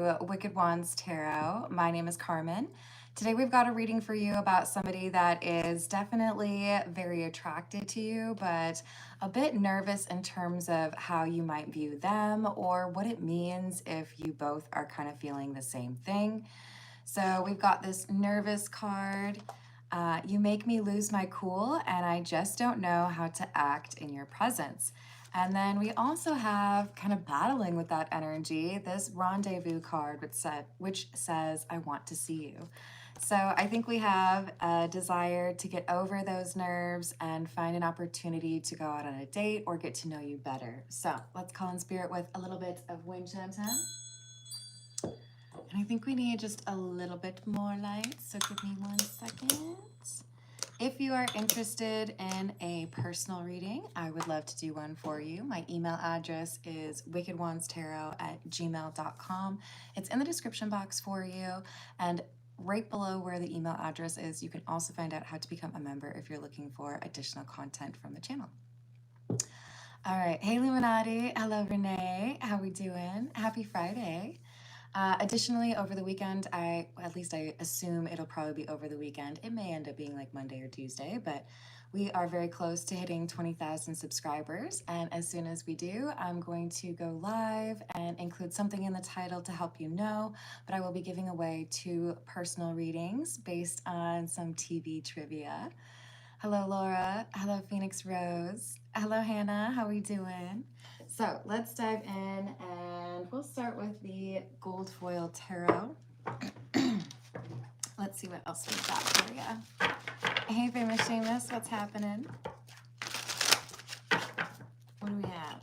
Wicked Wands Tarot. My name is Carmen. Today we've got a reading for you about somebody that is definitely very attracted to you, but a bit nervous in terms of how you might view them or what it means if you both are kind of feeling the same thing. So we've got this nervous card. You make me lose my cool, and I just don't know how to act in your presence. And then we also have kind of battling with that energy, this rendezvous card, which says, I want to see you. So I think we have a desire to get over those nerves and find an opportunity to go out on a date or get to know you better. So let's call in spirit with a little bit of wind chime time. And I think we need just a little bit more light, so give me 1 second. If you are interested in a personal reading, I would love to do one for you. My email address is wickedwandstarot@gmail.com. It's in the description box for you. And right below where the email address is, you can also find out how to become a member if you're looking for additional content from the channel. All right. Hey, Illuminati. Hello, Renee. How we doing? Happy Friday. Additionally, over the weekend, at least I assume it'll probably be over the weekend. It may end up being like Monday or Tuesday, but we are very close to hitting 20,000 subscribers. And as soon as we do, I'm going to go live and include something in the title to help you know. But I will be giving away 2 personal readings based on some TV trivia. Hello, Laura. Hello, Phoenix Rose. Hello, Hannah. How we doing? So let's dive in, and we'll start with the gold foil tarot. Let's see what else we've got for you. Hey, famous Seamus, what's happening? What do we have?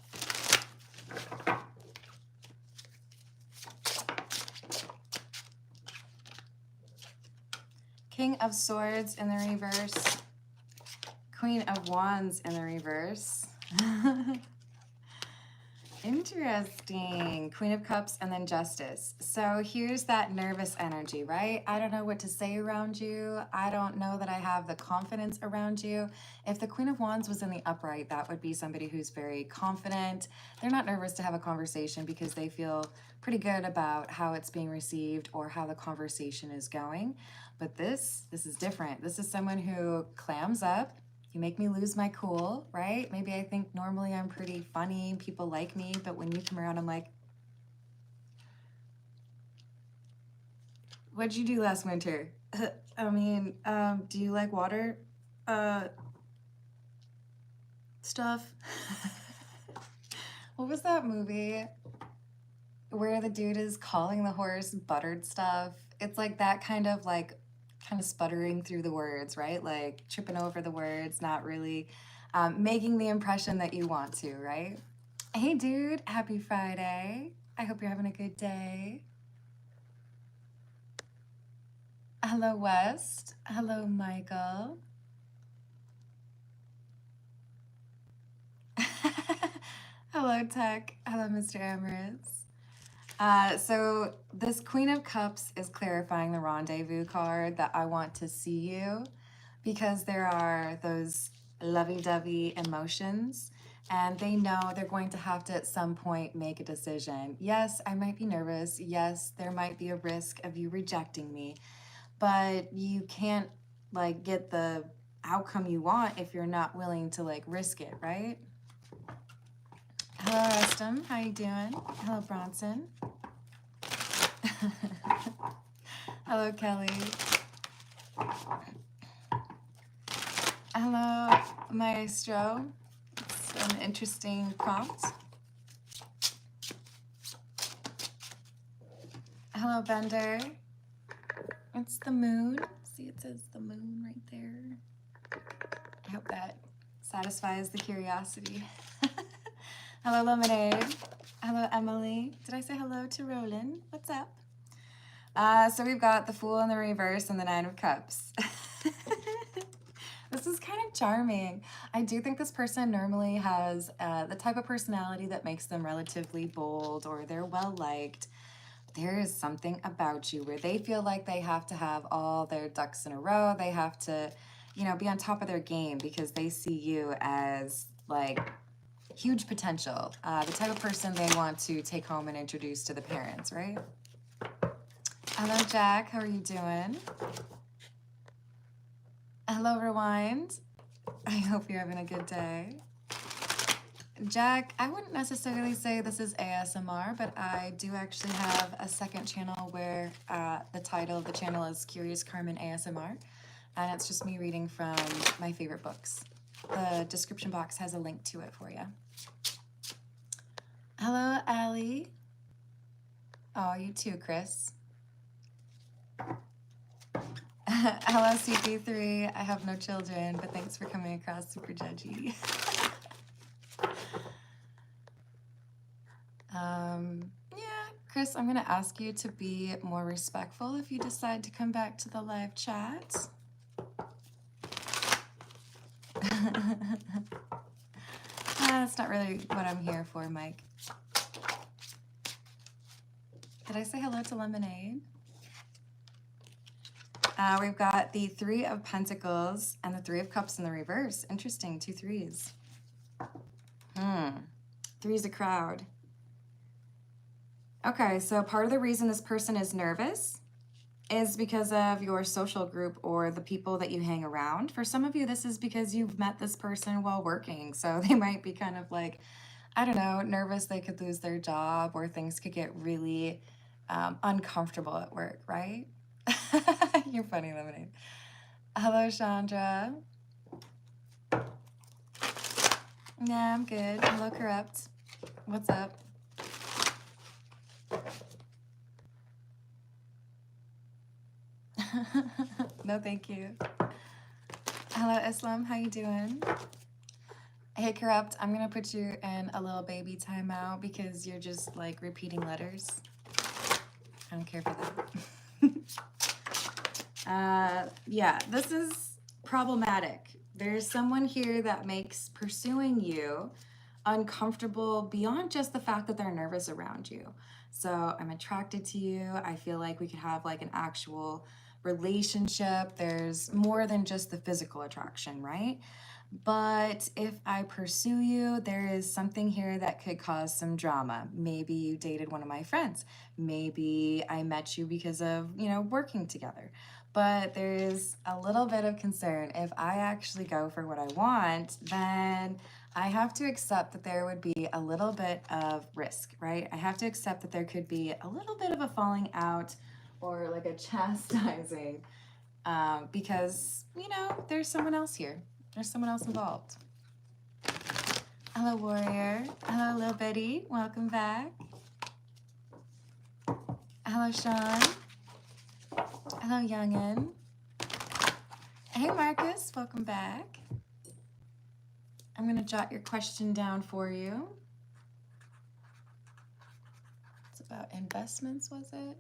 King of Swords in the reverse. Queen of Wands in the reverse. Interesting. Queen of Cups and then Justice. So here's that nervous energy, right? I don't know what to say around you. I don't know that I have the confidence around you. If the Queen of Wands was in the upright, that would be somebody who's very confident. They're not nervous to have a conversation because they feel pretty good about how it's being received or how the conversation is going. But this is different. This is someone who clams up. You make me lose my cool, right? Maybe I think normally I'm pretty funny, people like me, but when you come around, I'm like, what'd you do last winter? I mean, do you like water? Stuff. What was that movie where the dude is calling the horse buttered stuff? It's like that kind of sputtering through the words, right? Like tripping over the words, not really making the impression that you want to, right? Hey, dude, happy Friday. I hope you're having a good day. Hello, West. Hello, Michael. Hello, Tech. Hello, Mr. Amorous. So this Queen of Cups is clarifying the rendezvous card that I want to see you, because there are those lovey-dovey emotions and they know they're going to have to at some point make a decision. Yes, I might be nervous. Yes, there might be a risk of you rejecting me, but you can't get the outcome you want if you're not willing to risk it, right? Hello, Rustum. How you doing? Hello, Bronson. Hello, Kelly. Hello, Maestro. It's an interesting prompt. Hello, Bender. It's the moon. See, it says the moon right there. I hope that satisfies the curiosity. Hello, Lemonade. Hello, Emily. Did I say hello to Roland? What's up? So we've got the Fool in the reverse and the Nine of Cups. This is kind of charming. I do think this person normally has the type of personality that makes them relatively bold, or they're well-liked. There is something about you where they feel like they have to have all their ducks in a row. They have to, be on top of their game because they see you as huge potential. The type of person they want to take home and introduce to the parents, right? Hello, Jack. How are you doing? Hello, Rewind. I hope you're having a good day. Jack, I wouldn't necessarily say this is ASMR, but I do actually have a second channel where the title of the channel is Curious Carmen ASMR, and it's just me reading from my favorite books. The description box has a link to it for you. Hello, Allie. Oh, you too, Chris. Hello, CP3. I have no children, but thanks for coming across super judgy. Yeah, Chris, I'm going to ask you to be more respectful if you decide to come back to the live chat. That's not really what I'm here for, Mike. Did I say hello to Lemonade? We've got the Three of Pentacles and the Three of Cups in the reverse. Interesting, 2 threes. Three's a crowd. Okay, so part of the reason this person is nervous is because of your social group or the people that you hang around. For some of you, this is because you've met this person while working. So they might be kind of like, I don't know, nervous they could lose their job or things could get really uncomfortable at work, right? You're funny, Lemonade. Hello, Chandra. Nah, I'm good. Hello, Corrupt. What's up? No, thank you. Hello, Islam. How you doing? Hey, Corrupt. I'm gonna put you in a little baby timeout because you're just like repeating letters. I don't care for that. Yeah, this is problematic. There's someone here that makes pursuing you uncomfortable beyond just the fact that they're nervous around you. So I'm attracted to you. I feel like we could have like an actual relationship. There's more than just the physical attraction, right? But if I pursue you, there is something here that could cause some drama. Maybe you dated one of my friends. Maybe I met you because of, working together. But there is a little bit of concern. If I actually go for what I want, then I have to accept that there would be a little bit of risk, right? I have to accept that there could be a little bit of a falling out or like a chastising because, there's someone else here. There's someone else involved. Hello, Warrior. Hello, Lil Betty. Welcome back. Hello, Sean. Hello, Youngin. Hey, Marcus. Welcome back. I'm going to jot your question down for you. It's about investments, was it?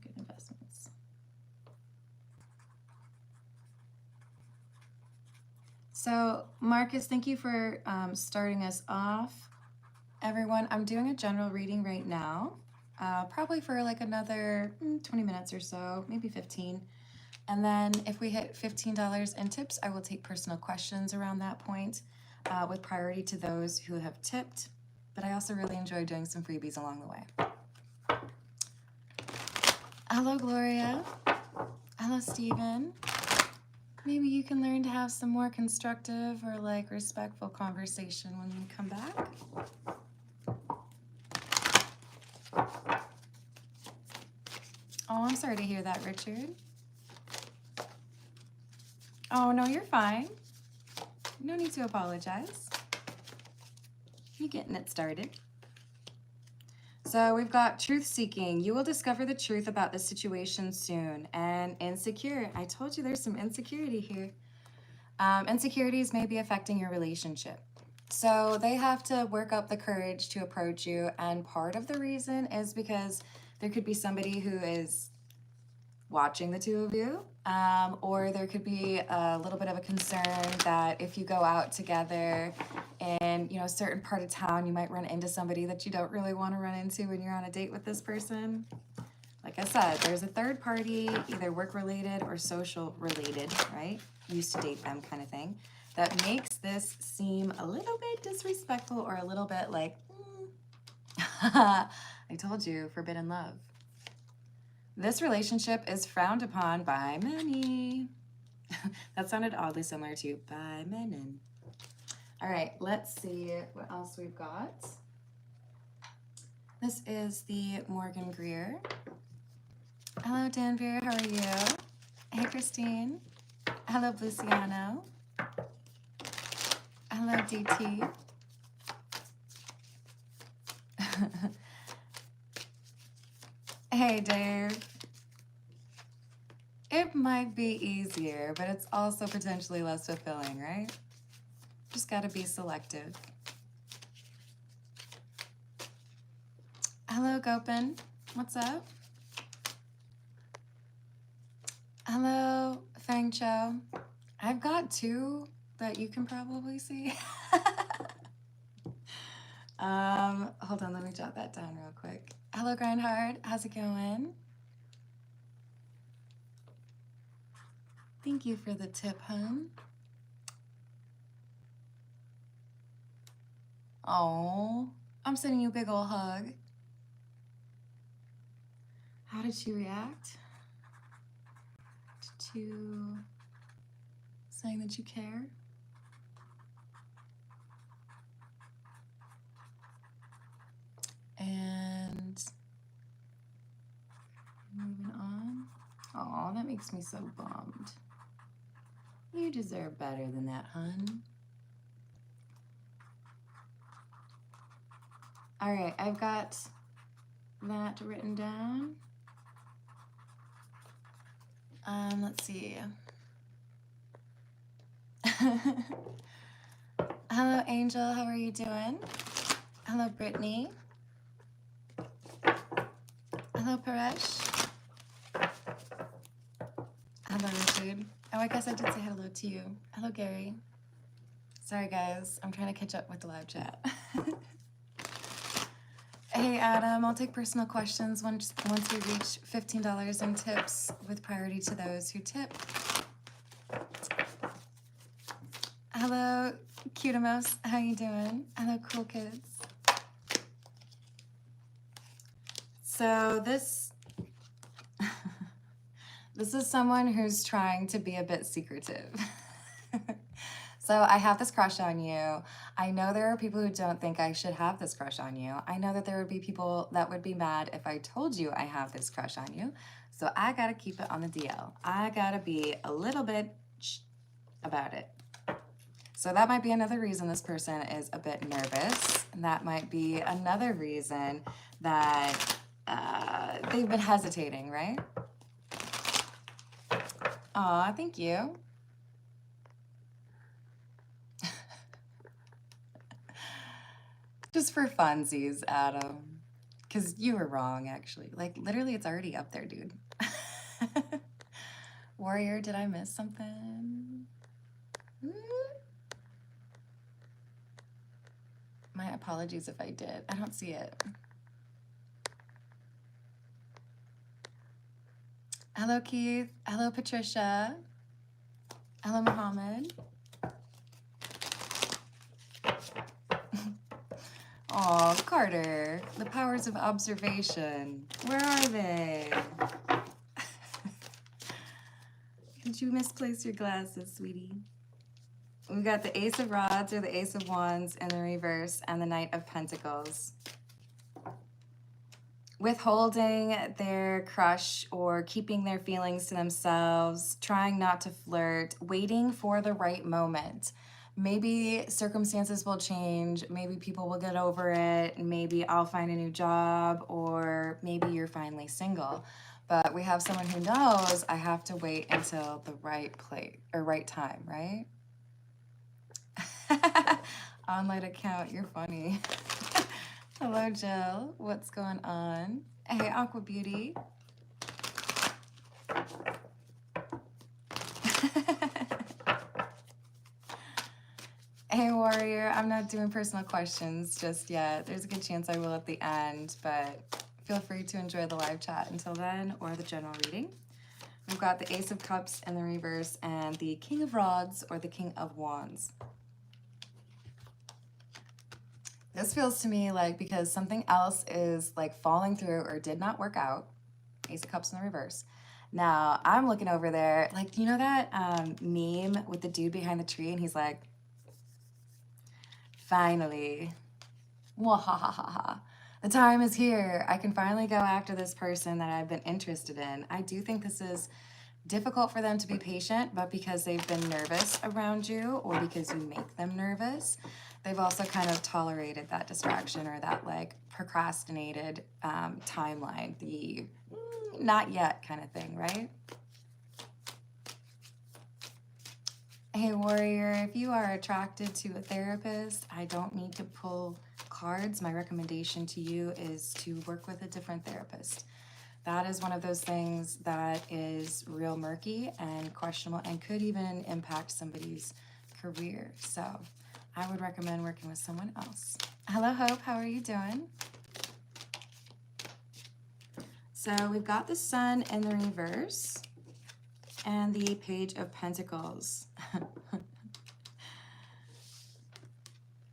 Good investments. So, Marcus, thank you for starting us off. Everyone, I'm doing a general reading right now, probably for like another 20 minutes or so, maybe 15. And then if we hit $15 in tips, I will take personal questions around that point with priority to those who have tipped. But I also really enjoy doing some freebies along the way. Hello, Gloria. Hello, Steven. Maybe you can learn to have some more constructive or like respectful conversation when you come back. Oh, I'm sorry to hear that, Richard. Oh, no, you're fine. No need to apologize. You're getting it started. So we've got truth seeking. You will discover the truth about the situation soon. And insecure. I told you there's some insecurity here. Insecurities may be affecting your relationship. So they have to work up the courage to approach you. And part of the reason is because there could be somebody who is watching the two of you, or there could be a little bit of a concern that if you go out together in a certain part of town, you might run into somebody that you don't really want to run into when you're on a date with this person. Like I said, there's a third party, either work related or social related, right? Used to date them kind of thing, that makes this seem a little bit disrespectful or a little bit like, I told you, forbidden love. This relationship is frowned upon by many. That sounded oddly similar to by men. All right, let's see what else we've got. This is the Morgan Greer. Hello, Danvir. How are you? Hey, Christine. Hello, Luciano. Hello, DT. Hey, Dave. It might be easier, but it's also potentially less fulfilling, right? Just got to be selective. Hello, Gopin. What's up? Hello, Fang Cho. I've got two that you can probably see. Hold on, let me jot that down real quick. Hello, Grindhard. How's it going? Thank you for the tip, hun. Oh, I'm sending you a big ol' hug. How did she react to saying that you care? And moving on. Oh, that makes me so bummed. You deserve better than that, hun. All right, I've got that written down. Let's see. Hello, Angel. How are you doing? Hello, Brittany. Hello, Paresh. Hello, Richard. Oh, I guess I did say hello to you. Hello, Gary. Sorry, guys. I'm trying to catch up with the live chat. Hey, Adam. I'll take personal questions once we reach $15 in tips with priority to those who tip. Hello, Cutimos. How you doing? Hello, cool kids. So this is someone who's trying to be a bit secretive. So I have this crush on you. I know there are people who don't think I should have this crush on you. I know that there would be people that would be mad if I told you I have this crush on you. So I gotta keep it on the DL. I gotta be a little bit about it. So that might be another reason this person is a bit nervous. And that might be another reason that they've been hesitating, right? Aw, thank you. Just for funsies, Adam. Because you were wrong, actually. Like, literally, it's already up there, dude. Warrior, did I miss something? My apologies if I did. I don't see it. Hello, Keith. Hello, Patricia. Hello, Mohammed. Oh, Carter. The powers of observation. Where are they? Did you misplace your glasses, sweetie? We've got the Ace of Rods or the Ace of Wands in the reverse and the Knight of Pentacles. Withholding their crush or keeping their feelings to themselves, trying not to flirt, waiting for the right moment. Maybe circumstances will change, maybe people will get over it, maybe I'll find a new job, or maybe you're finally single. But we have someone who knows I have to wait until the right place or right time, right? Online account, you're funny. Hello, Jill. What's going on? Hey, Aqua Beauty. Hey, Warrior. I'm not doing personal questions just yet. There's a good chance I will at the end, but feel free to enjoy the live chat until then or the general reading. We've got the Ace of Cups in the reverse and the King of Rods or the King of Wands. This feels to me like because something else is like falling through or did not work out, Ace of Cups in the reverse. Now, I'm looking over there, like, you know that meme with the dude behind the tree, and he's like, finally, wahahaha, the time is here. I can finally go after this person that I've been interested in. I do think this is difficult for them to be patient, but because they've been nervous around you or because you make them nervous, they've also kind of tolerated that distraction or that like procrastinated timeline, the not yet kind of thing, right? Hey, warrior, if you are attracted to a therapist, I don't need to pull cards. My recommendation to you is to work with a different therapist. That is one of those things that is real murky and questionable and could even impact somebody's career. So I would recommend working with someone else. Hello, Hope. How are you doing? So we've got the Sun in the reverse and the Page of Pentacles.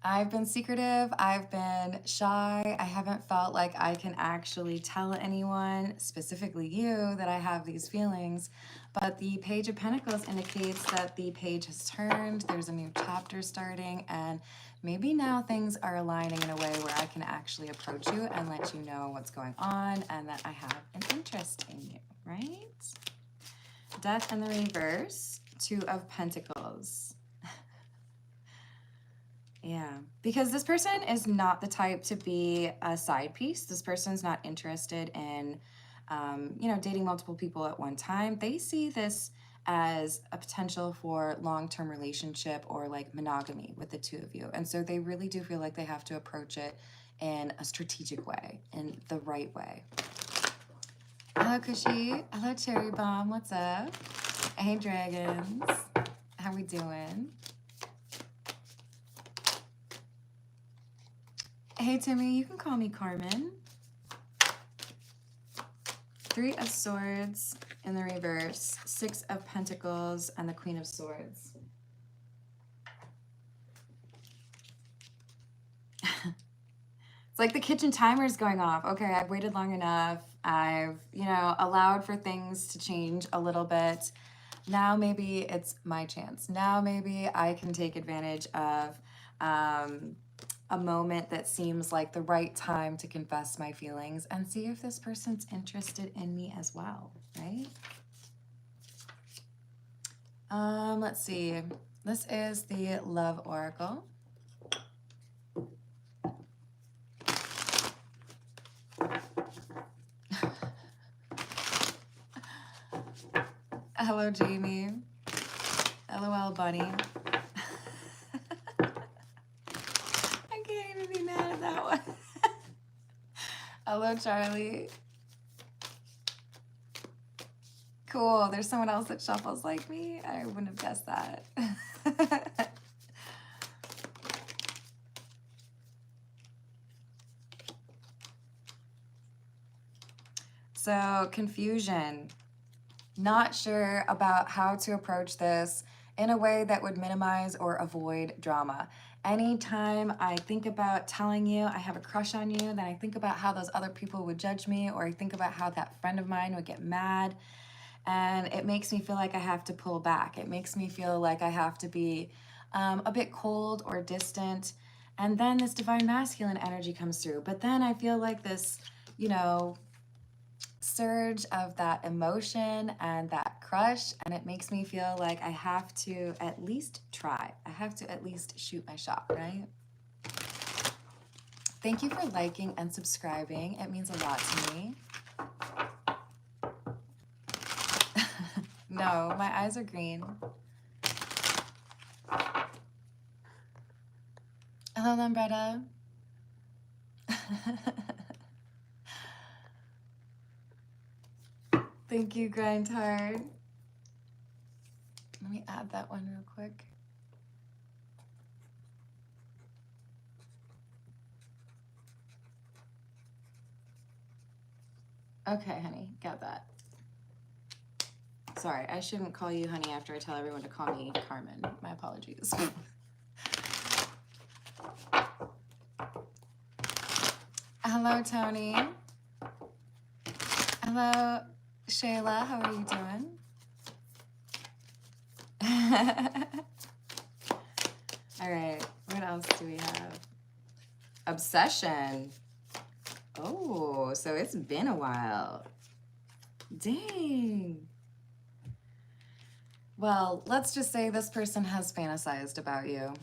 I've been secretive, I've been shy, I haven't felt like I can actually tell anyone, specifically you, that I have these feelings, but the Page of Pentacles indicates that the page has turned, there's a new chapter starting, and maybe now things are aligning in a way where I can actually approach you and let you know what's going on and that I have an interest in you, right? Death in the reverse, Two of Pentacles. Yeah, because this person is not the type to be a side piece. This person's not interested in, dating multiple people at one time. They see this as a potential for long-term relationship or like monogamy with the two of you. And so they really do feel like they have to approach it in a strategic way, in the right way. Hello, Cushy. Hello, Cherry Bomb. What's up? Hey, dragons. How we doing? Hey, Timmy, you can call me Carmen. Three of Swords in the reverse, Six of Pentacles, and the Queen of Swords. It's like the kitchen timer is going off. Okay, I've waited long enough. I've, allowed for things to change a little bit. Now maybe it's my chance. Now maybe I can take advantage of a moment that seems like the right time to confess my feelings and see if this person's interested in me as well, right? Let's see. This is the Love Oracle. Hello, Jamie. LOL, Bunny. I can't even be mad at that one. Hello, Charlie. Cool. There's someone else that shuffles like me. I wouldn't have guessed that. So, confusion. Not sure about how to approach this in a way that would minimize or avoid drama. Anytime I think about telling you I have a crush on you, then I think about how those other people would judge me, or I think about how that friend of mine would get mad. And it makes me feel like I have to pull back. It makes me feel like I have to be a bit cold or distant. And then this divine masculine energy comes through. But then I feel like this, surge of that emotion and that crush, and it makes me feel like I have to at least try. I have to at least shoot my shot, right? Thank you for liking and subscribing. It means a lot to me. No, my eyes are green. Hello, Lambretta. Thank you, Grind Hard. Let me add that one real quick. Okay, honey, got that. Sorry, I shouldn't call you honey after I tell everyone to call me Carmen. My apologies. Hello, Tony. Hello, Hello, Shayla. How are you doing? All right. What else do we have? Obsession. Oh, so it's been a while. Dang. Well, let's just say this person has fantasized about you.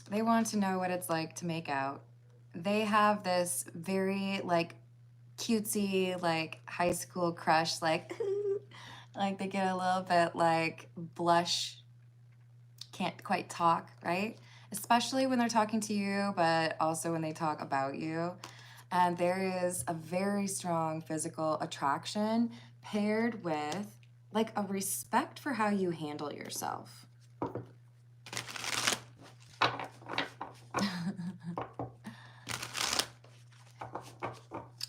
They want to know what it's like to make out. They have this very, like, cutesy, like, high school crush, like, like they get a little bit, like, blush, can't quite talk, right? Especially when they're talking to you, but also when they talk about you. And there is a very strong physical attraction paired with, like, a respect for how you handle yourself.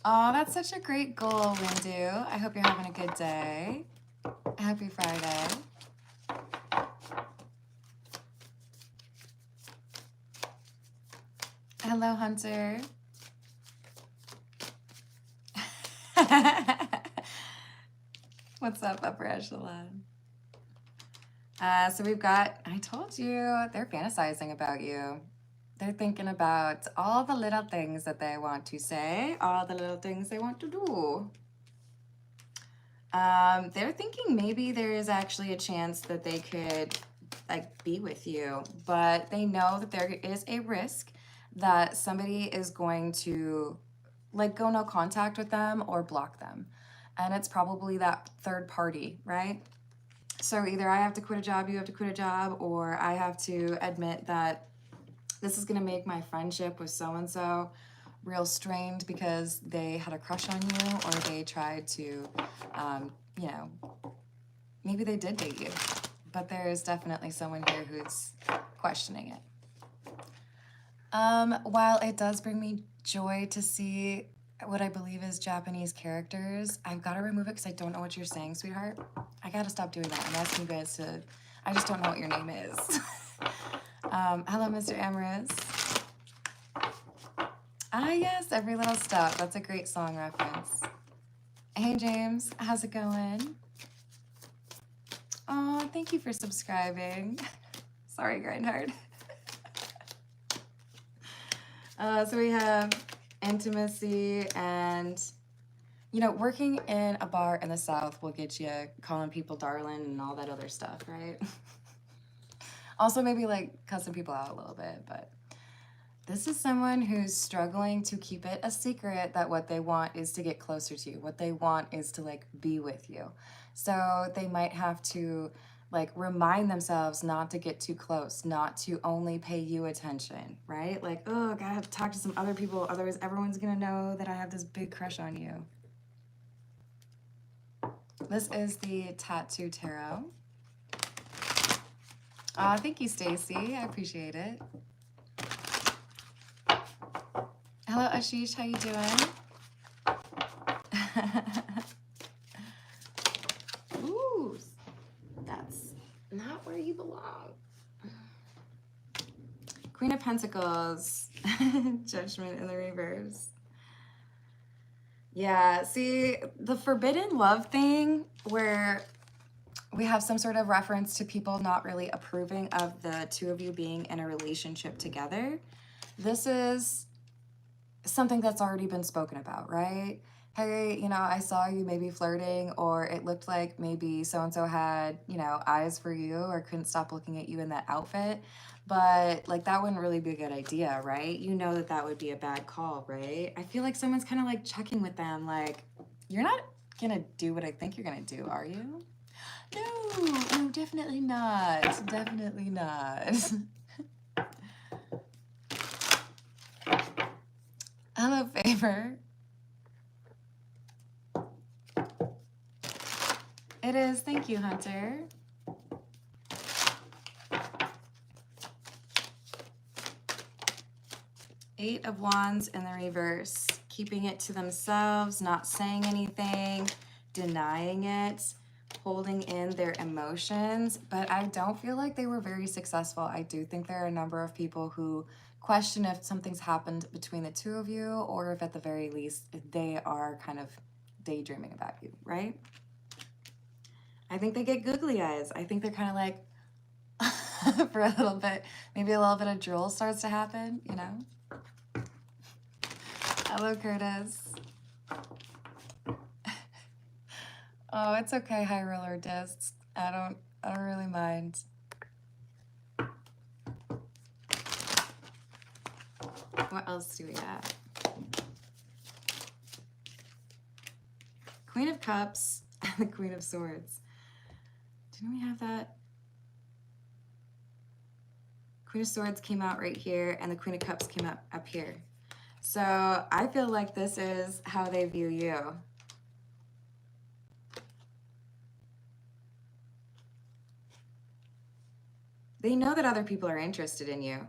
Oh, that's such a great goal, Windu. I hope you're having a good day. Happy Friday. Hello, Hunter. What's up, upper echelon? So we've got, I told you, they're fantasizing about you. They're thinking about all the little things that they want to say, all the little things they want to do. They're thinking maybe there is actually a chance that they could, like, be with you, but they know that there is a risk that somebody is going to, like, go no contact with them or block them. And it's probably that third party, right? So either I have to quit a job, you have to quit a job, or I have to admit that this is gonna make my friendship with so-and-so real strained because they had a crush on you, or they tried to, you know, maybe they did date you, but there is definitely someone here who's questioning it. While it does bring me joy to see what I believe is Japanese characters, I've got to remove it because I don't know what you're saying, sweetheart. I got to stop doing that. I'm asking you guys to, I just don't know what your name is. Hello, Mr. Amorous. Ah, yes, Every Little Step. That's a great song reference. Hey, James, how's it going? Oh, thank you for subscribing. Sorry, Grindhard. So we have intimacy and, you know, working in a bar in the South will get you calling people darling and all that other stuff, right? Also maybe like cussing people out a little bit, but this is someone who's struggling to keep it a secret that what they want is to get closer to you. What they want is to, like, be with you. So they might have to, like, remind themselves not to get too close, not to only pay you attention, right? Like, oh, I gotta talk to some other people, otherwise everyone's gonna know that I have this big crush on you. This is the Tattoo Tarot. Thank you, Stacy. I appreciate it. Hello, Ashish. How you doing? Ooh, that's not where you belong. Queen of Pentacles. Judgment in the reverse. Yeah, see, the forbidden love thing where we have some sort of reference to people not really approving of the two of you being in a relationship together. This is something that's already been spoken about, right? Hey, you know, I saw you maybe flirting, or it looked like maybe so-and-so had, you know, eyes for you or couldn't stop looking at you in that outfit. But, like, that wouldn't really be a good idea, right? You know that that would be a bad call, right? I feel like someone's kind of, like, checking with them, like, you're not gonna do what I think you're gonna do, are you? No, definitely not. Definitely not. Hello, Favor. It is. Thank you, Hunter. Eight of Wands in the reverse. Keeping it to themselves, not saying anything, denying it, holding in their emotions. But I don't feel like they were very successful. I do think there are a number of people who question if something's happened between the two of you, or if at the very least they are kind of daydreaming about you, right? I think they get googly eyes. I think they're kind of like, for a little bit, maybe a little bit of drool starts to happen, you know? Hello, Curtis. Oh, it's okay, high roller discs. I don't really mind. What else do we have? Queen of Cups and the Queen of Swords. Didn't we have that? Queen of Swords came out right here, and the Queen of Cups came up here. So I feel like this is how they view you. They know that other people are interested in you.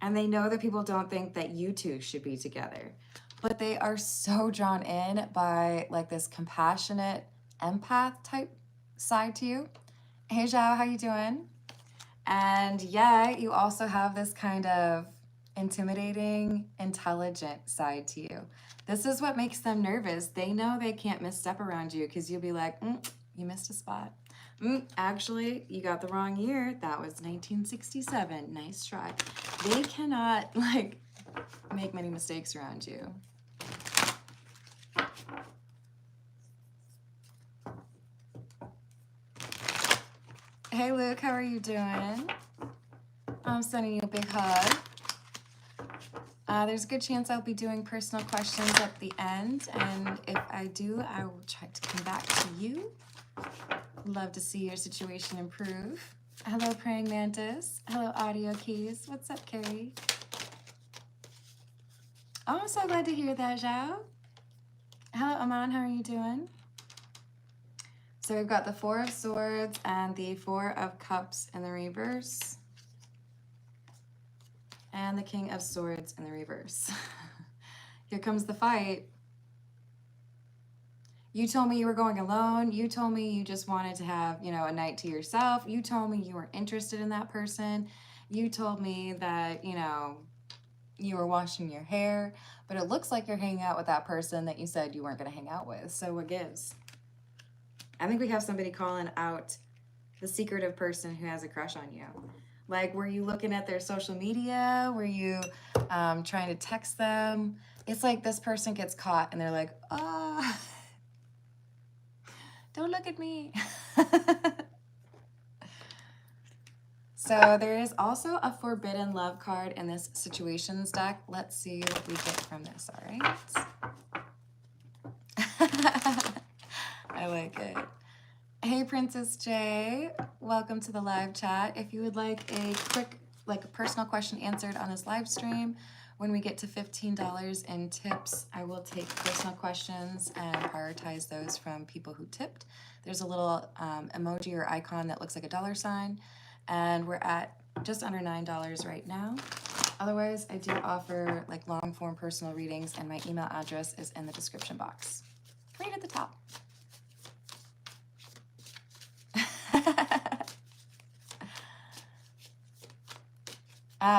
And they know that people don't think that you two should be together. But they are so drawn in by like this compassionate empath type side to you. Hey, Zhao, how you doing? And yeah, you also have this kind of intimidating, intelligent side to you. This is what makes them nervous. They know they can't misstep around you because you'll be like, you missed a spot. Actually, you got the wrong year. That was 1967. Nice try. They cannot like make many mistakes around you. Hey, Luke, how are you doing? I'm sending you a big hug. There's a good chance I'll be doing personal questions at the end, and if I do, I will try to come back to you. Love to see your situation improve. Hello, Praying Mantis. Hello, Audio Keys. What's up, Carrie? Oh, I'm so glad to hear that, Zhao. Hello, Aman. How are you doing? So we've got the Four of Swords and the Four of Cups in the reverse. And the King of Swords in the reverse. Here comes the fight. You told me you were going alone. You told me you just wanted to have, you know, a night to yourself. You told me you weren't interested in that person. You told me that, you know, you were washing your hair. But it looks like you're hanging out with that person that you said you weren't going to hang out with. So what gives? I think we have somebody calling out the secretive person who has a crush on you. Like, were you looking at their social media? Were you trying to text them? It's like this person gets caught and they're like, oh, don't look at me. So there is also a Forbidden Love card in this situations deck. Let's see what we get from this, all right? I like it. Hey, Princess J, welcome to the live chat. If you would like a quick, like a personal question answered on this live stream, when we get to $15 in tips, I will take personal questions and prioritize those from people who tipped. There's a little emoji or icon that looks like a $sign, and we're at just under $9 right now. Otherwise, I do offer like long form personal readings, and my email address is in the description box, right at the top.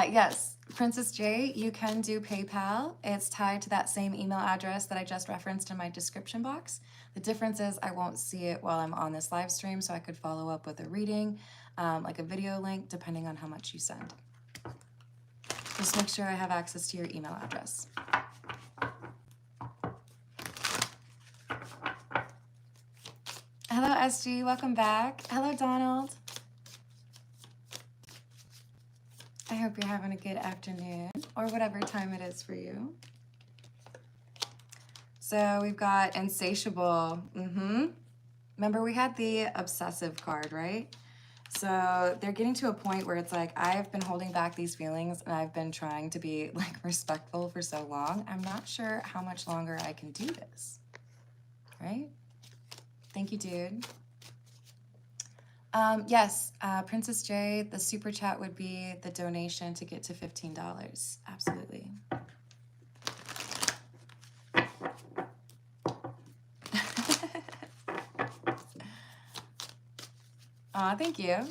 Yes, Princess J, you can do PayPal. It's tied to that same email address that I just referenced in my description box. The difference is I won't see it while I'm on this live stream, so I could follow up with a reading, like a video link, depending on how much you send. Just make sure I have access to your email address. Hello, SG, welcome back. Hello, Donald. I hope you're having a good afternoon, or whatever time it is for you. So we've got Insatiable. Remember, we had the Obsessive card, right? So they're getting to a point where it's like, I've been holding back these feelings, and I've been trying to be like respectful for so long. I'm not sure how much longer I can do this, right? Thank you, dude. Yes, Princess J, the super chat would be the donation to get to $15. Absolutely. Aw, thank you.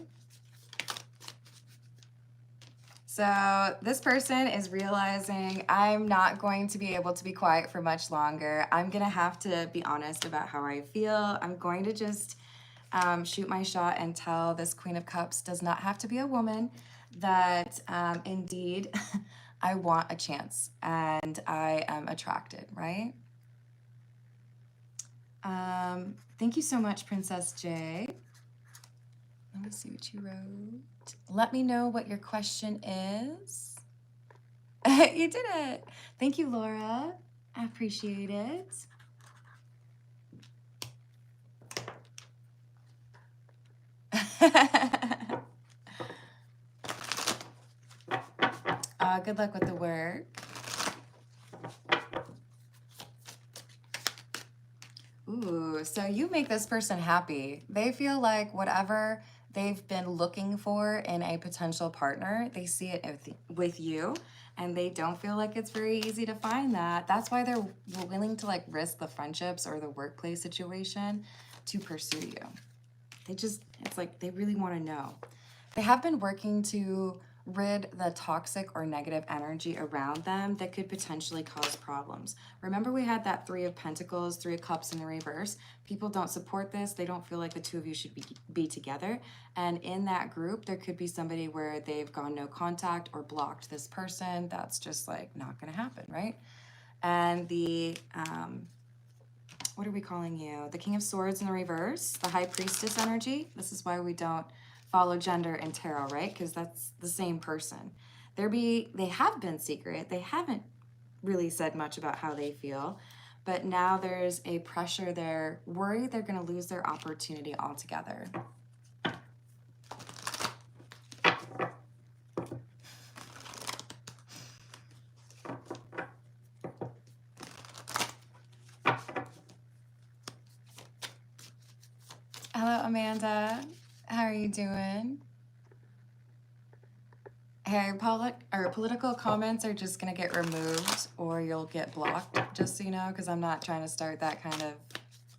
So this person is realizing I'm not going to be able to be quiet for much longer. I'm going to have to be honest about how I feel. I'm going to just shoot my shot and tell this Queen of Cups does not have to be a woman, that indeed I want a chance and I am attracted, right? Thank you so much, Princess J. Let me see what you wrote. Let me know what your question is. You did it. Thank you, Laura. I appreciate it. Good luck with the work. Ooh, so you make this person happy. They feel like whatever they've been looking for in a potential partner, they see it with you, and they don't feel like it's very easy to find that. That's why they're willing to like risk the friendships or the workplace situation to pursue you. It's like they really want to know. They have been working to rid the toxic or negative energy around them that could potentially cause problems. Remember, we had that Three of Pentacles, Three of Cups in the reverse. People don't support this. They don't feel like the two of you should be together. And in that group, there could be somebody where they've gone no contact or blocked this person. That's just like not going to happen, right? And the what are we calling you? The King of Swords in the reverse, the High Priestess energy. This is why we don't follow gender and tarot, right? Because that's the same person. They have been secret. They haven't really said much about how they feel, but now there's a pressure. They're worried they're going to lose their opportunity altogether. Hello, Amanda. How are you doing? Hey, political comments are just going to get removed or you'll get blocked, just so you know, because I'm not trying to start that kind of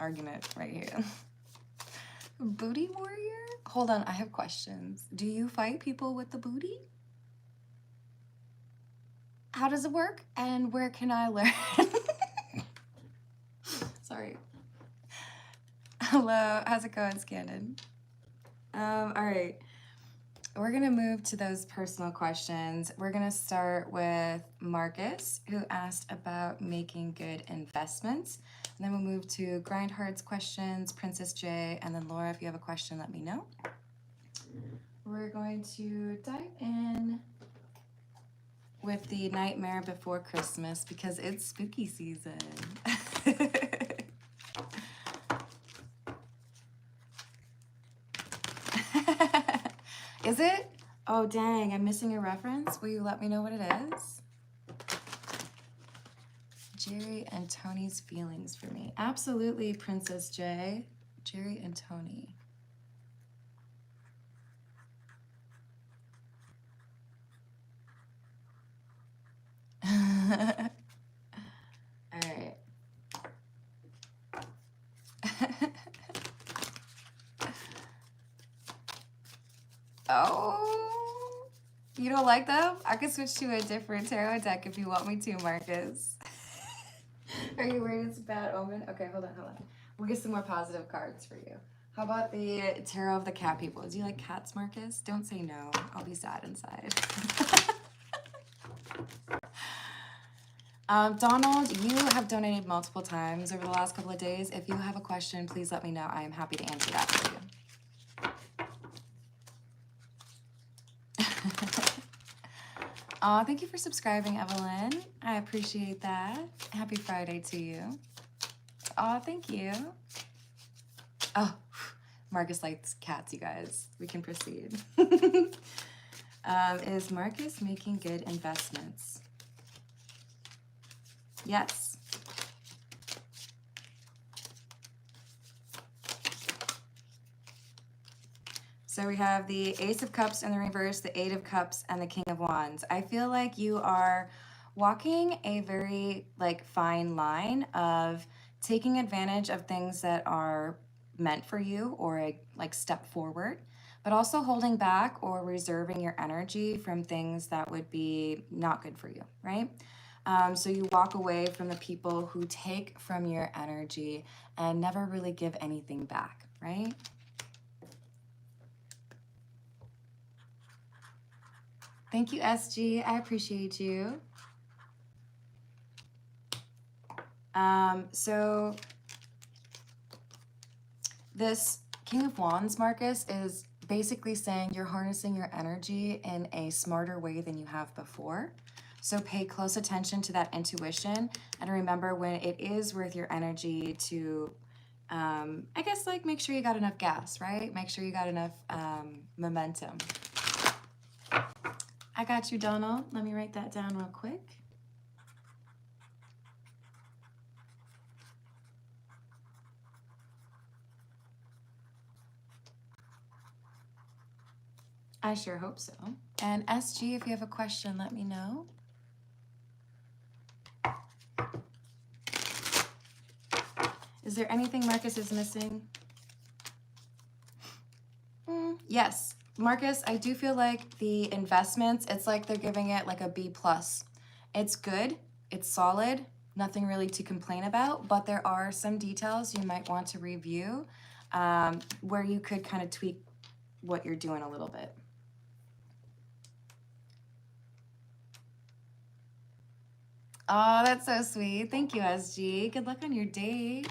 argument right here. Booty warrior? Hold on, I have questions. Do you fight people with the booty? How does it work? And where can I learn? Sorry. Hello, how's it going, Scannon? All right. We're going to move to those personal questions. We're going to start with Marcus, who asked about making good investments. And then we'll move to Grindheart's questions, Princess J, and then Laura, if you have a question, let me know. We're going to dive in with the Nightmare Before Christmas because it's spooky season. Is it? Oh, dang, I'm missing a reference. Will you let me know what it is? Jerry and Tony's feelings for me. Absolutely, Princess J. Jerry and Tony. All right. Oh, you don't like them? I can switch to a different tarot deck if you want me to, Marcus. Are you worried it's a bad omen? Okay, hold on. We'll get some more positive cards for you. How about the Tarot of the Cat People? Do you like cats, Marcus? Don't say no. I'll be sad inside. Donald, you have donated multiple times over the last couple of days. If you have a question, please let me know. I am happy to answer that for you. Thank you for subscribing, Evelyn. I appreciate that. Happy Friday to you. Thank you. Oh, Marcus likes cats, you guys. We can proceed. Is Marcus making good investments? Yes. So we have the Ace of Cups in the reverse, the Eight of Cups, and the King of Wands. I feel like you are walking a very fine line of taking advantage of things that are meant for you or a step forward, but also holding back or reserving your energy from things that would be not good for you, right? So you walk away from the people who take from your energy and never really give anything back, right? Thank you, SG. I appreciate you. So this King of Wands, Marcus, is basically saying you're harnessing your energy in a smarter way than you have before. So pay close attention to that intuition and remember when it is worth your energy to, I guess, like make sure you got enough gas, right? Make sure you got enough momentum. I got you, Donald. Let me write that down real quick. I sure hope so. And SG, if you have a question, let me know. Is there anything Marcus is missing? Yes, Marcus, I do feel like the investments, it's like they're giving it like a B+. It's good, it's solid, nothing really to complain about, but there are some details you might want to review where you could kind of tweak what you're doing a little bit. Oh, that's so sweet. Thank you, SG. Good luck on your date.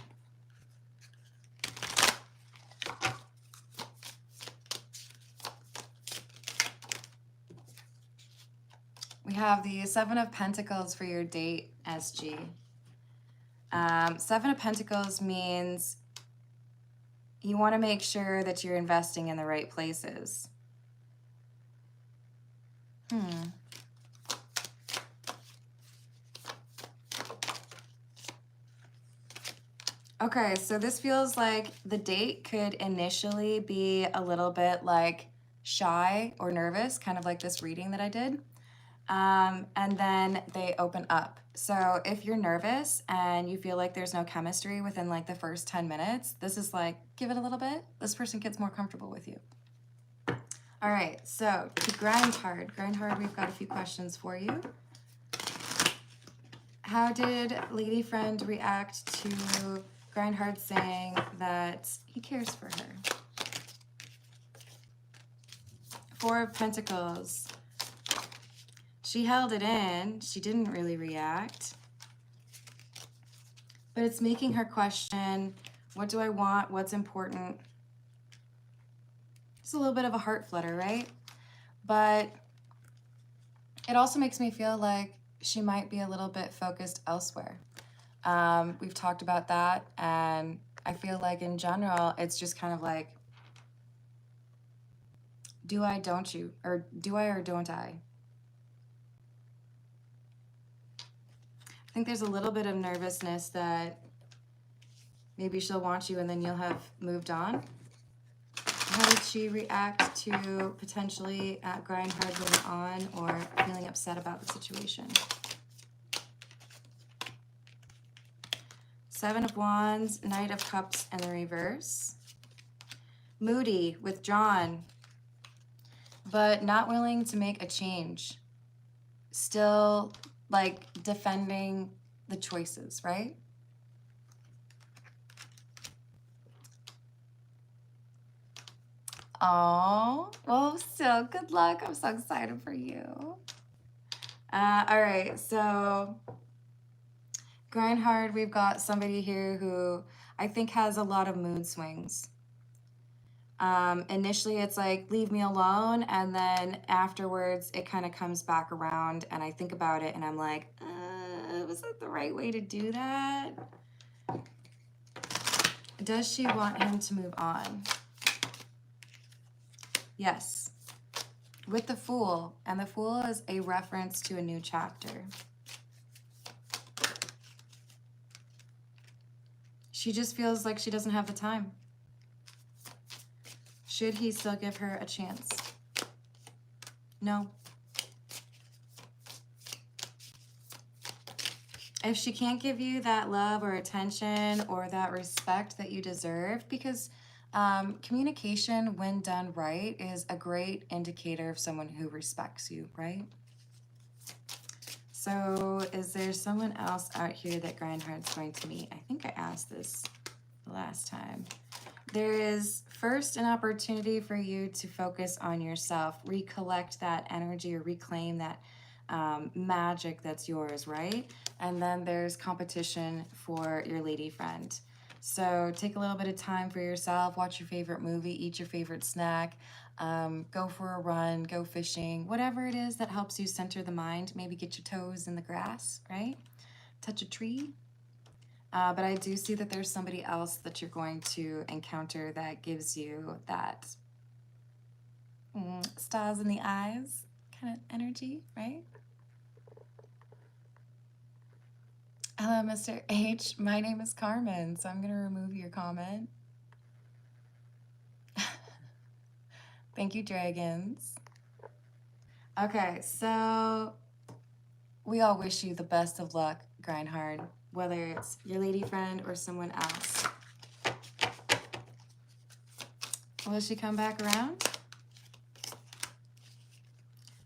We have the Seven of Pentacles for your date, SG. Seven of Pentacles means you want to make sure that you're investing in the right places. Okay, so this feels like the date could initially be a little bit like shy or nervous, kind of like this reading that I did. And then they open up. So if you're nervous and you feel like there's no chemistry within like the first 10 minutes, this is like, give it a little bit. This person gets more comfortable with you. All right, so to grind hard, we've got a few questions for you. How did Lady Friend react to Grindhard saying that he cares for her? Four of Pentacles. She held it in. She didn't really react. But it's making her question, what do I want? What's important? It's a little bit of a heart flutter, right? But it also makes me feel like she might be a little bit focused elsewhere. We've talked about that, and I feel like in general, it's just kind of like, do I, don't you? Or do I or don't I? I think there's a little bit of nervousness that maybe she'll want you and then you'll have moved on. How did she react to potentially Grindhard moving on or feeling upset about the situation? Seven of Wands, Knight of Cups in the reverse. Moody, withdrawn, but not willing to make a change. Still like defending the choices, right? Oh, well, so good luck. I'm so excited for you. All right, so Grindhard, we've got somebody here who I think has a lot of mood swings. Initially, it's like, leave me alone. And then afterwards, it kind of comes back around and I think about it and I'm like, was that the right way to do that? Does she want him to move on? Yes. With the Fool. And the Fool is a reference to a new chapter. She just feels like she doesn't have the time. Should he still give her a chance? No. If she can't give you that love or attention or that respect that you deserve, because Communication, when done right, is a great indicator of someone who respects you, right? So is there someone else out here that Grindheart's going to meet? I think I asked this the last time. There is first an opportunity for you to focus on yourself, recollect that energy or reclaim that magic that's yours, right? And then there's competition for your lady friend. So take a little bit of time for yourself, watch your favorite movie, eat your favorite snack, go for a run, go fishing, whatever it is that helps you center the mind. Maybe get your toes in the grass, right? Touch a tree. But I do see that there's somebody else that you're going to encounter that gives you that stars in the eyes kind of energy, right? Hello, Mr. H. My name is Carmen, so I'm going to remove your comment. Thank you, dragons. Okay, so we all wish you the best of luck, Grindhard, whether it's your lady friend or someone else. Will she come back around?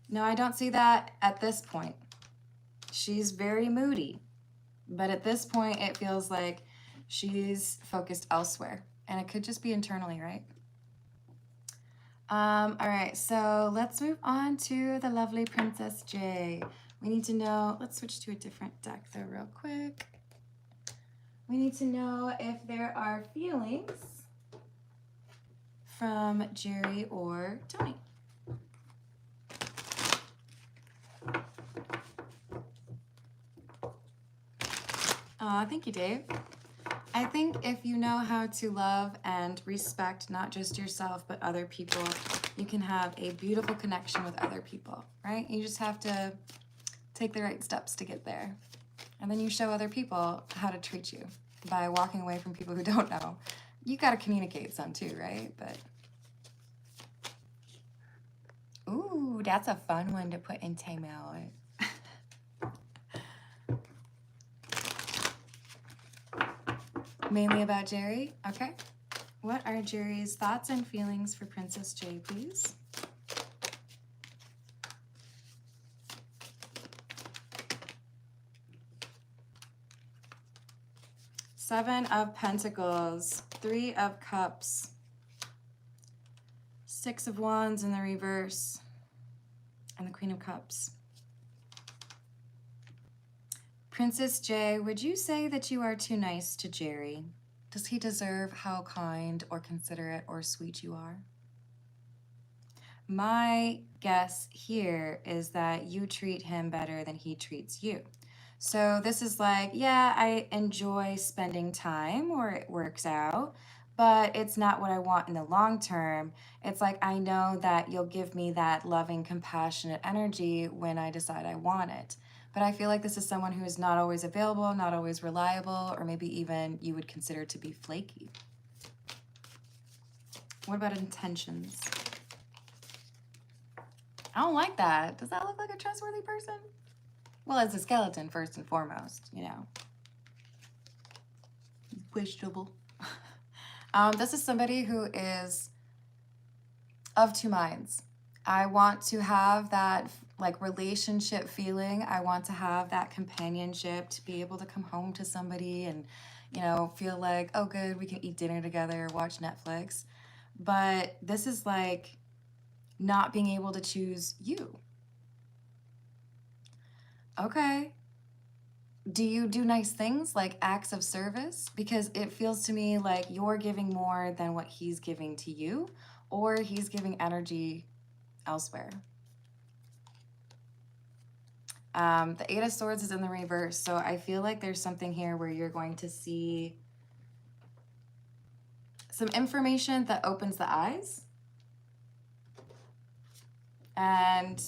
No, I don't see that at this point. She's very moody, but at this point it feels like she's focused elsewhere, and it could just be internally, right? All right, so let's move on to the lovely Princess J. We need to know, let's switch to a different deck though real quick. We need to know if there are feelings from Jerry or Tony. Thank you, Dave. I think if you know how to love and respect not just yourself but other people, you can have a beautiful connection with other people, right? You just have to take the right steps to get there. And then you show other people how to treat you by walking away from people who don't know. You got to communicate some too, right? But ooh, that's a fun one to put in Taymel. Mainly about Jerry? Okay. What are Jerry's thoughts and feelings for Princess J, please? Seven of Pentacles, Three of Cups, Six of Wands in the reverse, and the Queen of Cups. Princess J, would you say that you are too nice to Jerry? Does he deserve how kind or considerate or sweet you are? My guess here is that you treat him better than he treats you. So this is like, yeah, I enjoy spending time or it works out, but it's not what I want in the long term. It's like, I know that you'll give me that loving, compassionate energy when I decide I want it. But I feel like this is someone who is not always available, not always reliable, or maybe even you would consider to be flaky. What about intentions? I don't like that. Does that look like a trustworthy person? Well, as a skeleton, first and foremost, you know. Questionable. This is somebody who is of two minds. I want to have that like relationship feeling. I want to have that companionship, to be able to come home to somebody and, you know, feel like, oh good, we can eat dinner together, watch Netflix. But this is like not being able to choose you. Okay. Do you do nice things like acts of service? Because it feels to me like you're giving more than what he's giving to you, or he's giving energy elsewhere. The Eight of Swords is in the reverse, so I feel like there's something here where you're going to see some information that opens the eyes. And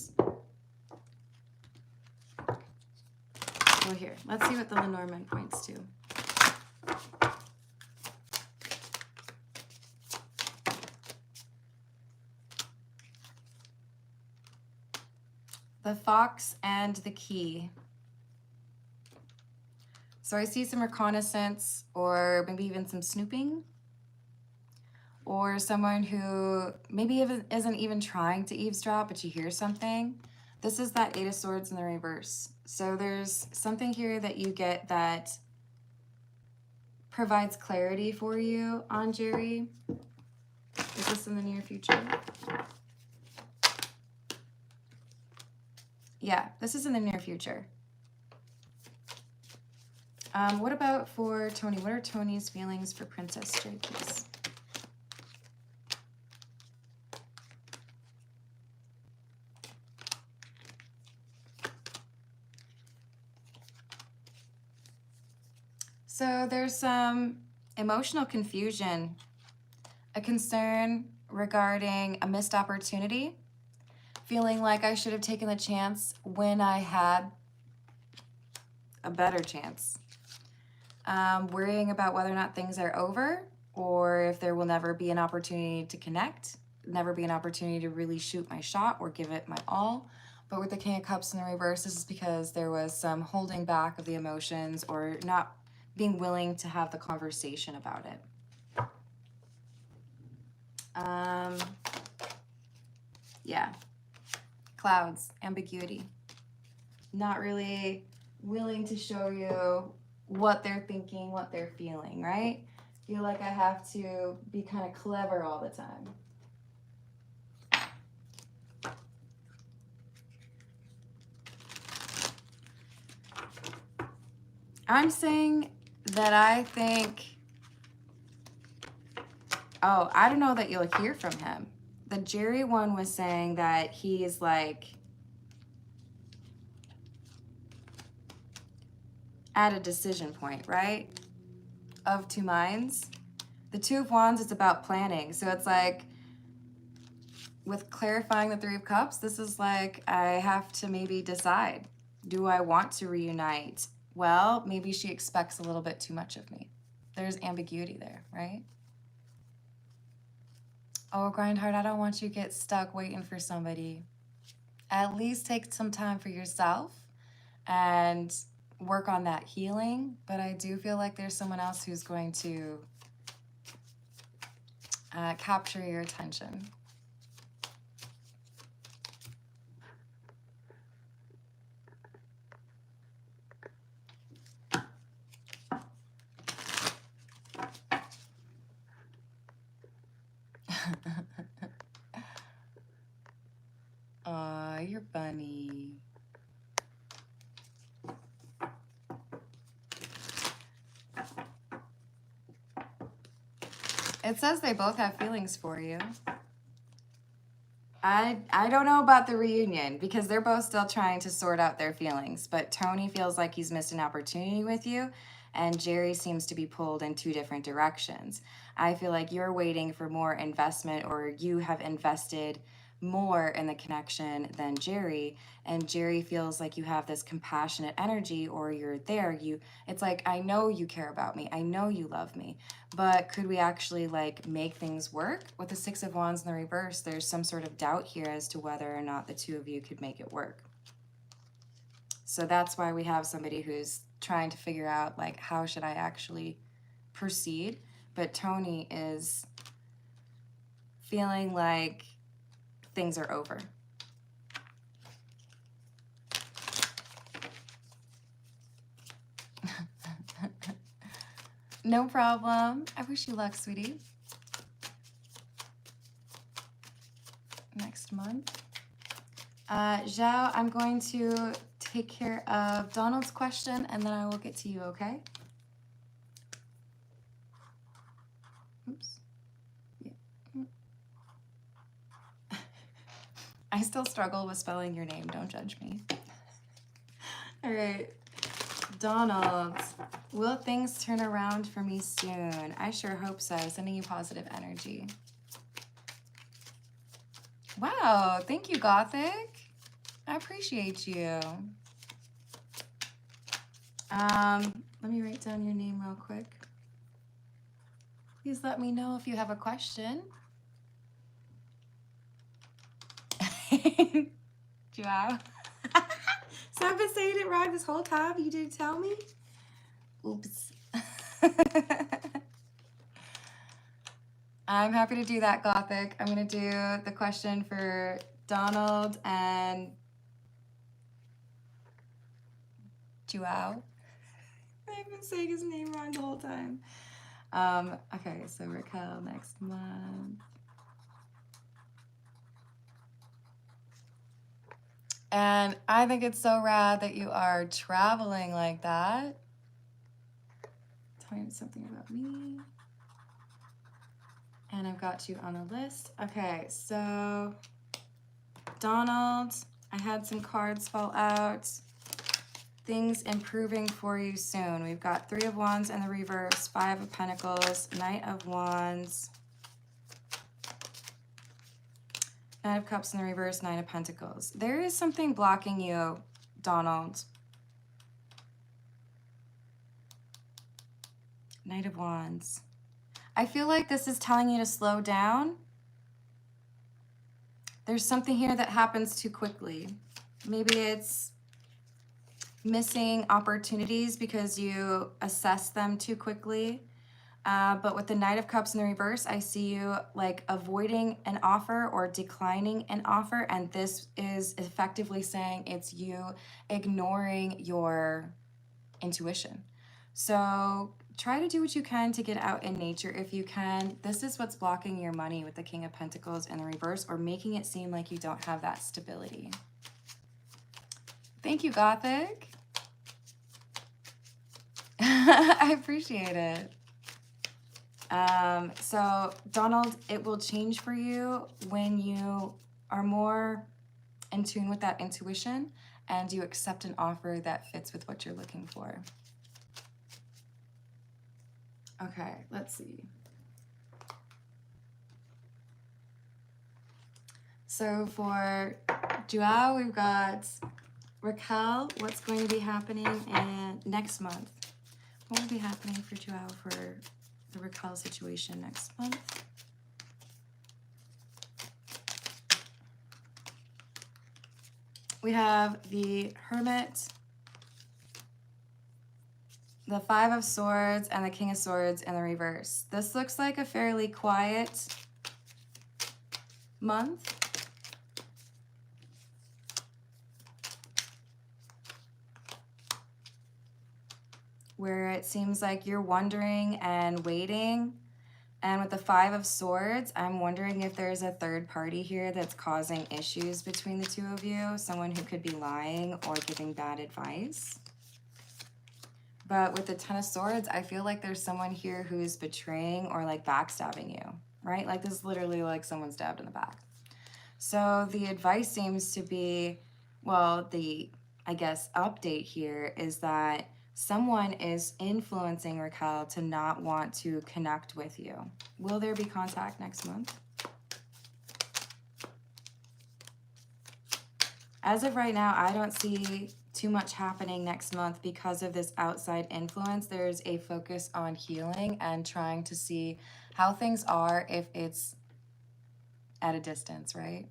well, here, let's see what the Lenormand points to. The Fox and the Key. So I see some reconnaissance or maybe even some snooping. or someone who maybe isn't even trying to eavesdrop, but you hear something. This is that Eight of Swords in the reverse. So there's something here that you get that provides clarity for you on Jerry. Is this in the near future? Yeah, this is in the near future. What about for Tony? What are Tony's feelings for Princess Jerry, please? So there's some emotional confusion, a concern regarding a missed opportunity, feeling like I should have taken the chance when I had a better chance, worrying about whether or not things are over or if there will never be an opportunity to connect, never be an opportunity to really shoot my shot or give it my all. But with the King of Cups in the reverse, this is because there was some holding back of the emotions or not being willing to have the conversation about it. Yeah. Clouds, ambiguity. Not really willing to show you what they're thinking, what they're feeling, right? Feel like I have to be kind of clever all the time. I'm saying that I think, oh, I don't know that you'll hear from him. The Jerry one was saying that he's like at a decision point, right? Of two minds. The Two of Wands, it's about planning. So it's like, with clarifying the Three of Cups, this is like, I have to maybe decide. Do I want to reunite? Well, maybe she expects a little bit too much of me. There's ambiguity there, right? Oh, Grindheart, I don't want you to get stuck waiting for somebody. At least take some time for yourself and work on that healing. But I do feel like there's someone else who's going to capture your attention. Aw, you're funny. It says they both have feelings for you. I don't know about the reunion because they're both still trying to sort out their feelings, but Tony feels like he's missed an opportunity with you, and Jerry seems to be pulled in two different directions. I feel like you're waiting for more investment, or you have invested more in the connection than Jerry, and Jerry feels like you have this compassionate energy, or you're there. It's like, I know you care about me, I know you love me, but could we actually like make things work? With the Six of Wands in the reverse, there's some sort of doubt here as to whether or not the two of you could make it work. So that's why we have somebody who's trying to figure out like, how should I actually proceed? But Tony is feeling like things are over. No problem. I wish you luck, sweetie. Next month. Zhao, I'm going to take care of Donald's question and then I will get to you, okay? Oops. Yeah. I still struggle with spelling your name. Don't judge me. All right. Donald, will things turn around for me soon? I sure hope so. Sending you positive energy. Wow, thank you, Gothic. I appreciate you. Let me write down your name real quick. Please let me know if you have a question. Joao. So I've been saying it wrong this whole time. You didn't tell me? Oops. I'm happy to do that, Gothic. I'm going to do the question for Donald and Joao. I've been saying his name wrong the whole time. Okay, so Raquel next month. And I think it's so rad that you are traveling like that. Tell me something about me. And I've got you on the list. Okay, so Donald, I had some cards fall out. Things improving for you soon. We've got 3 of Wands in the reverse, 5 of Pentacles, Knight of Wands, Knight of Cups in the reverse, 9 of Pentacles. There is something blocking you, Donald. Knight of Wands. I feel like this is telling you to slow down. There's something here that happens too quickly. Maybe it's missing opportunities because you assess them too quickly. But with the Knight of Cups in the reverse, I see you like avoiding an offer or declining an offer. And this is effectively saying it's you ignoring your intuition. So try to do what you can to get out in nature if you can. This is what's blocking your money with the King of Pentacles in the reverse, or making it seem like you don't have that stability. Thank you, Gothic. I appreciate it. So Donald, it will change for you when you are more in tune with that intuition and you accept an offer that fits with what you're looking for. Okay, let's see. So for Joao, we've got Raquel. What's going to be happening in next month? What will be happening for Joao for the Raquel situation next month? We have the Hermit, the 5 of Swords, and the King of Swords in the reverse. This looks like a fairly quiet month. Where it seems like you're wondering and waiting. And with the 5 of Swords, I'm wondering if there's a third party here that's causing issues between the two of you. Someone who could be lying or giving bad advice. But with the 10 of Swords, I feel like there's someone here who's betraying or like backstabbing you, right? Like this is literally like someone stabbed in the back. So the advice seems to be, well, the, I guess, update here is that someone is influencing Raquel to not want to connect with you. Will there be contact next month? As of right now, I don't see too much happening next month because of this outside influence. There's a focus on healing and trying to see how things are if it's at a distance, right?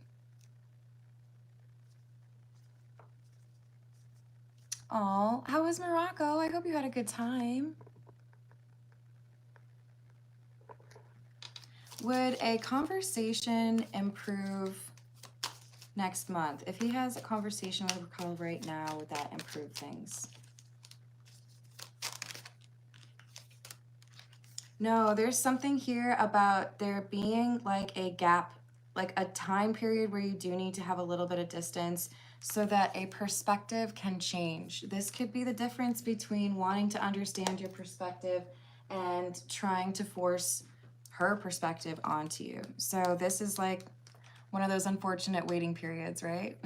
Oh, how was Morocco? I hope you had a good time. Would a conversation improve next month? If he has a conversation with Raquel right now, would that improve things? No, there's something here about there being like a gap, like a time period where you do need to have a little bit of distance so that a perspective can change. This could be the difference between wanting to understand your perspective and trying to force her perspective onto you. So this is like one of those unfortunate waiting periods, right?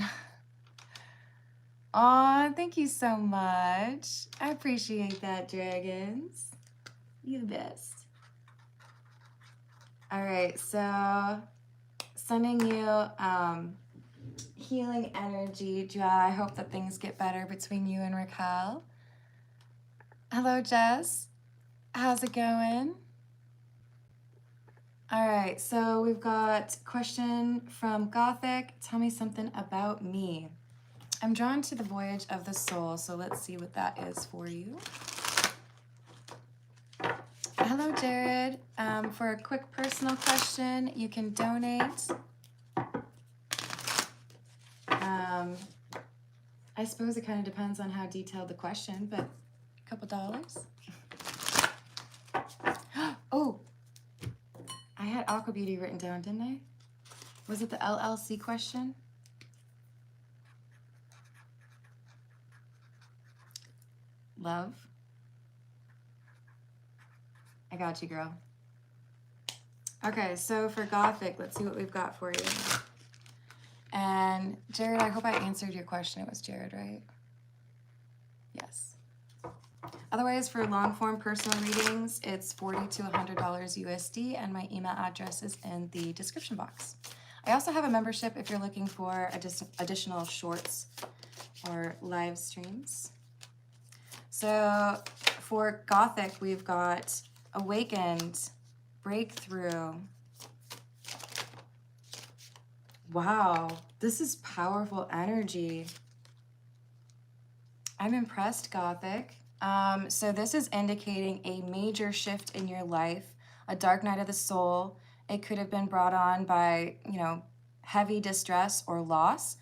Aw, thank you so much. I appreciate that, dragons. You the best. All right, so sending you healing energy, Joa. I hope that things get better between you and Raquel. Hello, Jess. How's it going? All right, so we've got question from Gothic. Tell me something about me. I'm drawn to the voyage of the soul, so let's see what that is for you. Hello, Hello, Jared. For a quick personal question, you can donate. I suppose it kind of depends on how detailed the question, but a couple dollars. Oh, I had Aqua Beauty written down, didn't I? Was it the LLC question? Love. I got you, girl. Okay, so for Gothic, let's see what we've got for you. And Jared, I hope I answered your question. It was Jared, right? Yes. Otherwise, for long-form personal readings, it's $40 to $100 USD, and my email address is in the description box. I also have a membership if you're looking for additional shorts or live streams. So for Gothic, we've got Awakened, Breakthrough. Wow, this is powerful energy. I'm impressed, Gothic. So this is indicating a major shift in your life, a dark night of the soul. It could have been brought on by, heavy distress or loss,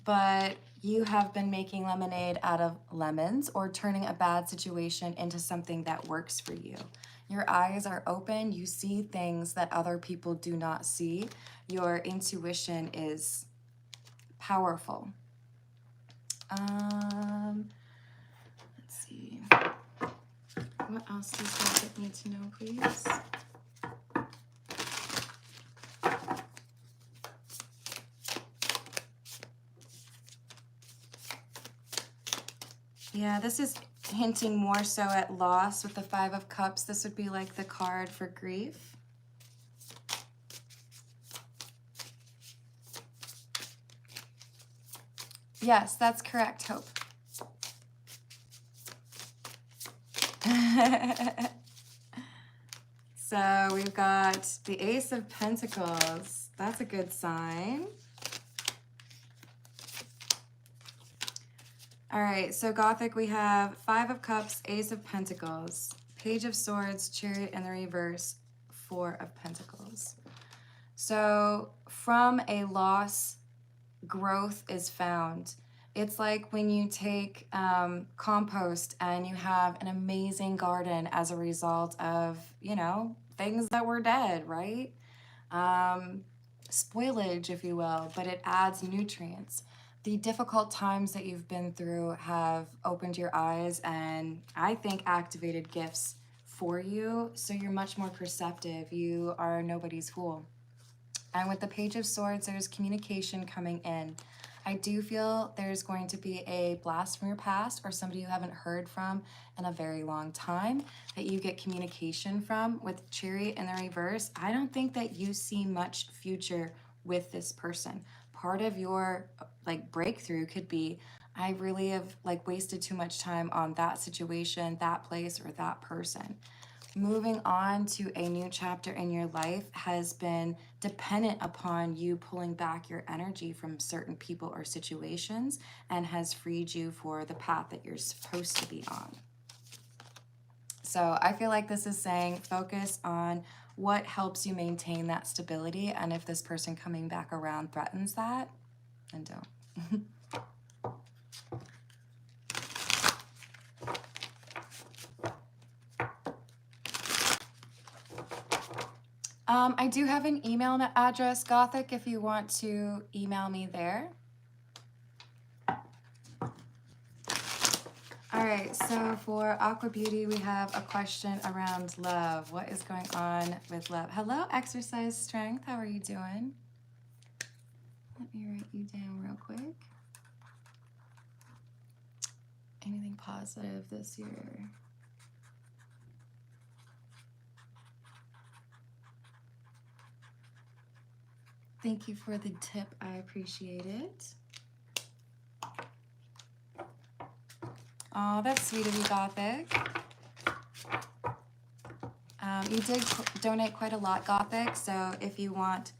but you have been making lemonade out of lemons or turning a bad situation into something that works for you. Your eyes are open. You see things that other people do not see. Your intuition is powerful. Let's see. What else does Gothic need to know, please? Yeah, this is hinting more so at loss with the Five of Cups. This would be like the card for grief. Yes, that's correct, Hope. So we've got the Ace of Pentacles. That's a good sign. All right, so Gothic, we have Five of Cups, Ace of Pentacles, Page of Swords, Chariot in the reverse, Four of Pentacles. So from a loss, growth is found. It's like when you take compost and you have an amazing garden as a result of, things that were dead, right? Spoilage, if you will, but it adds nutrients. The difficult times that you've been through have opened your eyes and I think activated gifts for you. So you're much more perceptive. You are nobody's fool. And with the Page of Swords, there's communication coming in. I do feel there's going to be a blast from your past or somebody you haven't heard from in a very long time that you get communication from. With Chariot in the reverse, I don't think that you see much future with this person. Part of your breakthrough could be, I really have wasted too much time on that situation, that place, or that person. Moving on to a new chapter in your life has been dependent upon you pulling back your energy from certain people or situations and has freed you for the path that you're supposed to be on. So I feel like this is saying focus on what helps you maintain that stability, and if this person coming back around threatens that, then don't. I do have an email address, Gothic, if you want to email me there. All right, so for Aqua Beauty, we have a question around love. What is going on with love? Hello, Exercise Strength. How are you doing? Let me write you down real quick. Anything positive this year? Thank you for the tip. I appreciate it. Oh, that's sweet of you, Gothic. You did donate quite a lot, Gothic, so if you want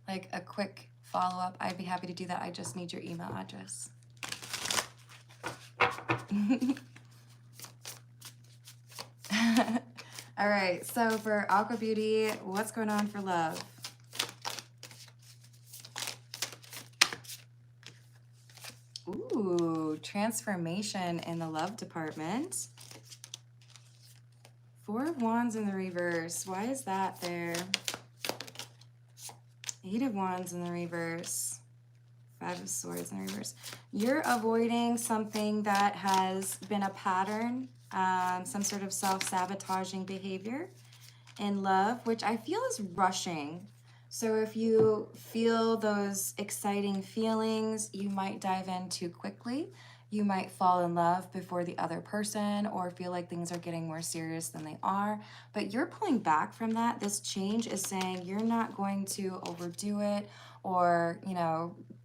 a quick follow-up, I'd be happy to do that. I just need your email address. All right, so for Aqua Beauty, what's going on for love? Ooh, transformation in the love department. Four of Wands in the reverse. Why is that there? Eight of Wands in the reverse. Five of Swords in the reverse. You're avoiding something that has been a pattern, some sort of self-sabotaging behavior in love, which I feel is rushing. So if you feel those exciting feelings, you might dive in too quickly. You might fall in love before the other person or feel like things are getting more serious than they are. But you're pulling back from that. This change is saying you're not going to overdo it or,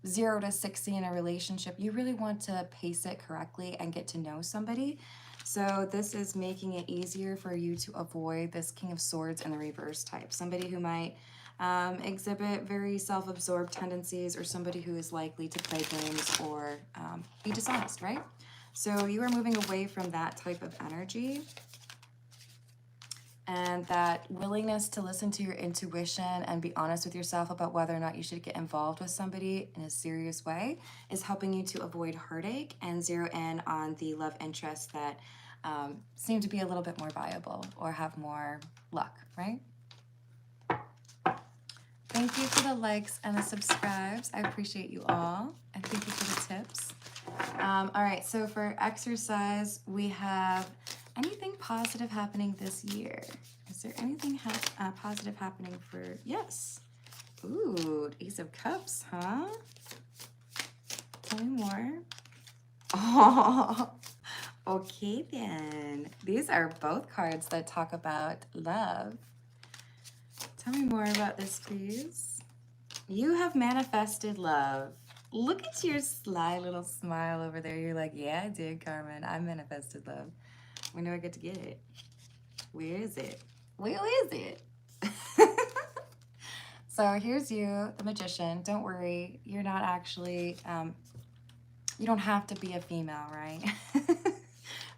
0 to 60 in a relationship. You really want to pace it correctly and get to know somebody. So this is making it easier for you to avoid this King of Swords in the reverse type. Somebody who might exhibit very self-absorbed tendencies, or somebody who is likely to play games or be dishonest, right? So you are moving away from that type of energy, and that willingness to listen to your intuition and be honest with yourself about whether or not you should get involved with somebody in a serious way is helping you to avoid heartache and zero in on the love interests that seem to be a little bit more viable or have more luck, right? Thank you for the likes and the subscribes. I appreciate you all. And thank you for the tips. All right, so for exercise, we have anything positive happening this year. Is there anything positive happening for, yes. Ooh, Ace of Cups, huh? Tell me more. Oh, okay then. These are both cards that talk about love. Tell me more about this, please. You have manifested love. Look at your sly little smile over there. You're like, yeah, I did, Carmen. I manifested love. When do I get to get it? Where is it? Where is it? So here's you, the Magician. Don't worry. You're not actually, you don't have to be a female, right?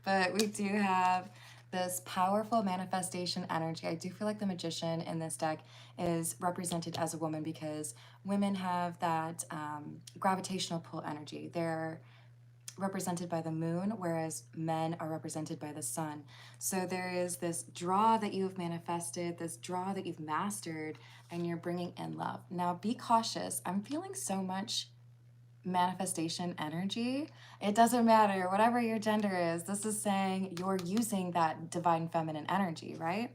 But we do have this powerful manifestation energy. I do feel like the Magician in this deck is represented as a woman because women have that gravitational pull energy. They're represented by the moon, whereas men are represented by the sun. So there is this draw that you've manifested, this draw that you've mastered, and you're bringing in love. Now be cautious. I'm feeling so much manifestation energy. It doesn't matter, whatever your gender is. This is saying you're using that divine feminine energy, right?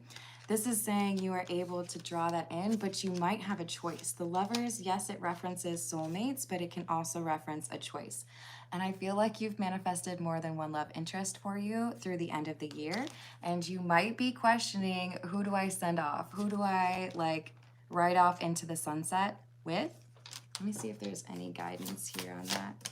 This is saying you are able to draw that in, but you might have a choice. The Lovers, yes, it references soulmates, but it can also reference a choice. And I feel like you've manifested more than one love interest for you through the end of the year. And you might be questioning, who do I send off? Who do I ride off into the sunset with? Let me see if there's any guidance here on that.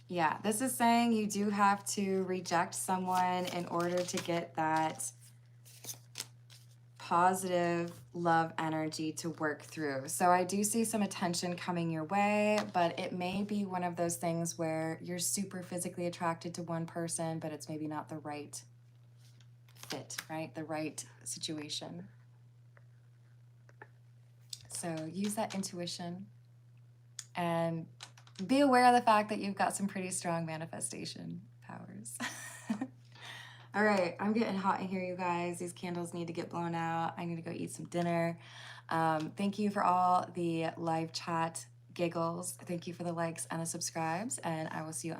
Yeah, this is saying you do have to reject someone in order to get that positive love energy to work through. So I do see some attention coming your way, but it may be one of those things where you're super physically attracted to one person, but it's maybe not the right fit, right? The right situation. So use that intuition and be aware of the fact that you've got some pretty strong manifestation powers. All right, I'm getting hot in here, you guys. These candles need to get blown out. I need to go eat some dinner. Thank you for all the live chat giggles. Thank you for the likes and the subscribes, and I will see you on the